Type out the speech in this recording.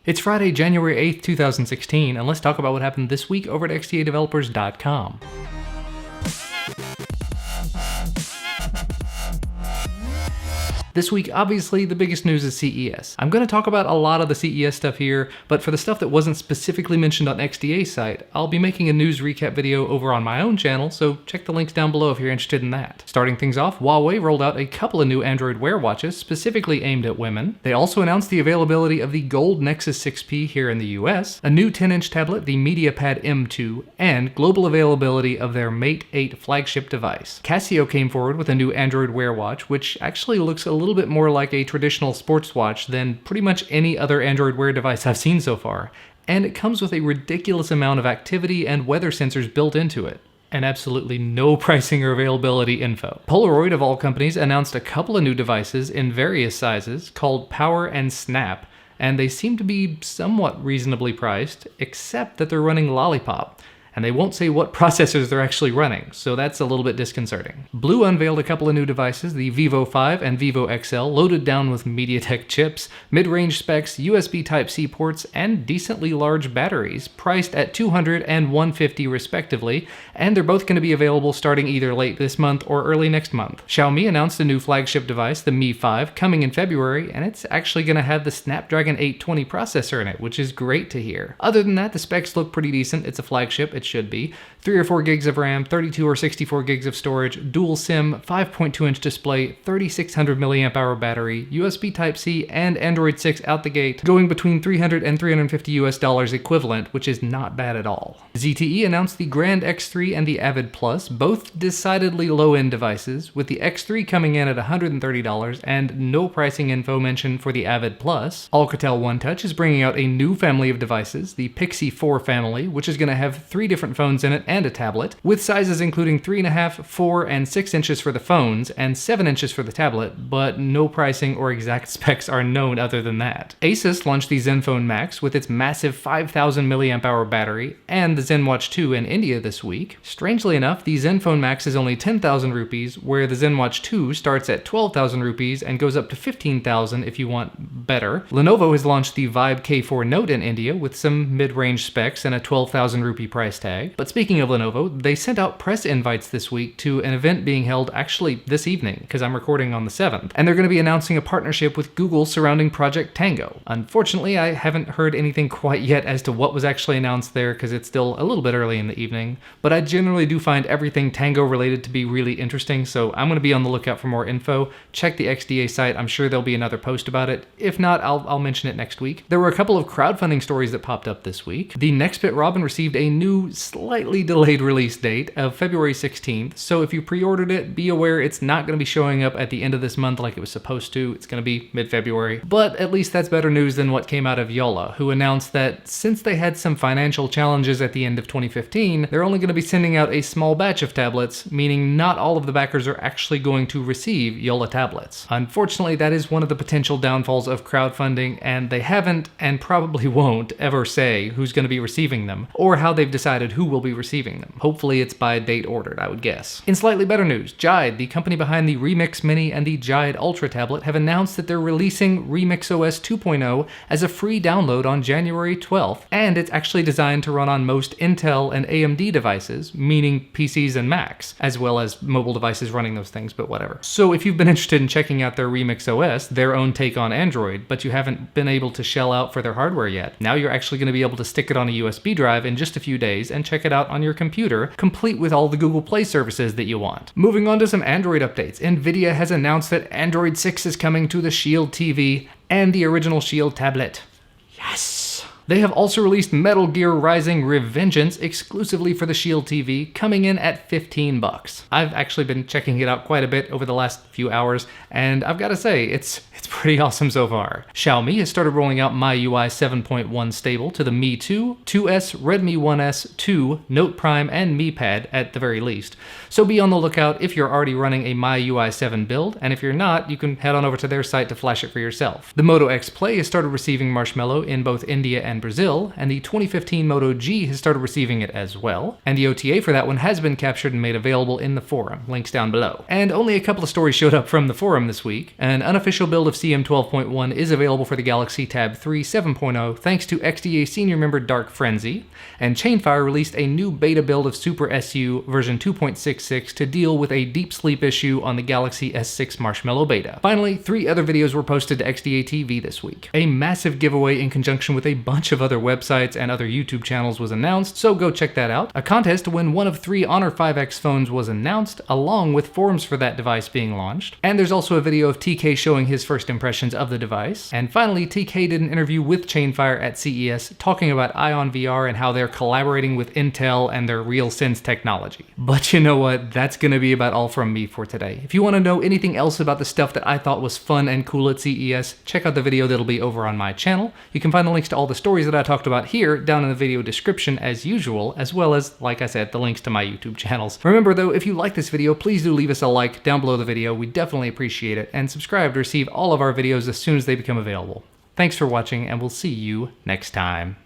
It's Friday, January 8th, 2016, and let's talk about what happened this week over at xdadevelopers.com. This week, obviously, the biggest news is CES. I'm going to talk about a lot of the CES stuff here, but for the stuff that wasn't specifically mentioned on XDA's site, I'll be making a news recap video over on my own channel, so check the links down below if you're interested in that. Starting things off, Huawei rolled out a couple of new Android Wear watches specifically aimed at women. They also announced the availability of the Gold Nexus 6P here in the US, a new 10-inch tablet, the MediaPad M2, and global availability of their Mate 8 flagship device. Casio came forward with a new Android Wear watch, which actually looks a little bit more like a traditional sports watch than pretty much any other Android Wear device I've seen so far, and it comes with a ridiculous amount of activity and weather sensors built into it, and absolutely no pricing or availability info. Polaroid, of all companies, announced a couple of new devices in various sizes called Power and Snap, and they seem to be somewhat reasonably priced, except that they're running Lollipop. And they won't say what processors they're actually running, so that's a little bit disconcerting. Blue unveiled a couple of new devices, the Vivo 5 and Vivo XL, loaded down with MediaTek chips, mid-range specs, USB Type-C ports, and decently large batteries, priced at $200 and $150 respectively, and they're both going to be available starting either late this month or early next month. Xiaomi announced a new flagship device, the Mi 5, coming in February, and it's actually going to have the Snapdragon 820 processor in it, which is great to hear. Other than that, the specs look pretty decent. It's a flagship. It should be. 3 or 4 gigs of RAM, 32 or 64 gigs of storage, dual SIM, 5.2-inch display, 3600 mAh battery, USB Type-C, and Android 6 out the gate, going between $300 and $350 equivalent, which is not bad at all. ZTE announced the Grand X3 and the Avid Plus, both decidedly low-end devices, with the X3 coming in at $130 and no pricing info mentioned for the Avid Plus. Alcatel One Touch is bringing out a new family of devices, the Pixie 4 family, which is going to have 3 different phones in it and a tablet, with sizes including 3.5, 4, and 6 inches for the phones and 7 inches for the tablet, but no pricing or exact specs are known other than that. Asus launched the Zenfone Max with its massive 5000 mAh battery and the ZenWatch 2 in India this week. Strangely enough, the Zenfone Max is only 10,000 rupees, where the ZenWatch 2 starts at 12,000 rupees and goes up to 15,000 if you want better. Lenovo has launched the Vibe K4 Note in India with some mid-range specs and a 12,000 rupee price tag. But speaking of Lenovo, they sent out press invites this week to an event being held actually this evening, because I'm recording on the 7th, and they're going to be announcing a partnership with Google surrounding Project Tango. Unfortunately, I haven't heard anything quite yet as to what was actually announced there, because it's still a little bit early in the evening, but I generally do find everything Tango related to be really interesting, so I'm going to be on the lookout for more info. Check the XDA site, I'm sure there'll be another post about it. If not, I'll mention it next week. There were a couple of crowdfunding stories that popped up this week. The NextBit Robin received a new, slightly delayed release date of February 16th, so if you pre-ordered it, be aware it's not going to be showing up at the end of this month like it was supposed to. It's going to be mid-February, but at least that's better news than what came out of Yola, who announced that since they had some financial challenges at the end of 2015, they're only going to be sending out a small batch of tablets, meaning not all of the backers are actually going to receive Yola tablets. Unfortunately, that is one of the potential downfalls of crowdfunding, and they haven't, and probably won't, ever say who's going to be receiving them, or how they've decided who will be receiving them. Hopefully it's by date ordered, I would guess. In slightly better news, Jide, the company behind the Remix Mini and the Jide Ultra tablet, have announced that they're releasing Remix OS 2.0 as a free download on January 12th, and it's actually designed to run on most Intel and AMD devices, meaning PCs and Macs, as well as mobile devices running those things, but whatever. So if you've been interested in checking out their Remix OS, their own take on Android, but you haven't been able to shell out for their hardware yet, now you're actually going to be able to stick it on a USB drive in just a few days and check it out on your computer, complete with all the Google Play services that you want. Moving on to some Android updates, Nvidia has announced that Android 6 is coming to the Shield TV and the original Shield tablet. Yes! They have also released Metal Gear Rising: Revengeance exclusively for the Shield TV, coming in at $15. I've actually been checking it out quite a bit over the last few hours, and I've got to say, it's pretty awesome so far. Xiaomi has started rolling out MIUI 7.1 stable to the Mi 2, 2S, Redmi 1S, 2, Note Prime, and Mi Pad at the very least. So be on the lookout if you're already running a MIUI 7 build, and if you're not, you can head on over to their site to flash it for yourself. The Moto X Play has started receiving Marshmallow in both India and Brazil, and the 2015 Moto G has started receiving it as well, and the OTA for that one has been captured and made available in the forum, links down below. And only a couple of stories showed up from the forum this week. An unofficial build of CM 12.1 is available for the Galaxy Tab 3 7.0 thanks to XDA senior member Dark Frenzy, and Chainfire released a new beta build of Super SU version 2.66 to deal with a deep sleep issue on the Galaxy S6 Marshmallow beta. Finally, 3 other videos were posted to XDA TV this week. A massive giveaway in conjunction with a bunch of other websites and other YouTube channels was announced, so go check that out. A contest to win one of 3 Honor 5X phones was announced, along with forums for that device being launched. And there's also a video of TK showing his first impressions of the device. And finally, TK did an interview with Chainfire at CES talking about Ion VR and how they're collaborating with Intel and their RealSense technology. But you know what? That's gonna be about all from me for today. If you want to know anything else about the stuff that I thought was fun and cool at CES, check out the video that'll be over on my channel. You can find the links to all the stories that I talked about here down in the video description as usual, as well as, like I said, the links to my YouTube channels. Remember though, if you like this video, please do leave us a like down below the video. We definitely appreciate it, and subscribe to receive all of our videos as soon as they become available. Thanks for watching, and we'll see you next time.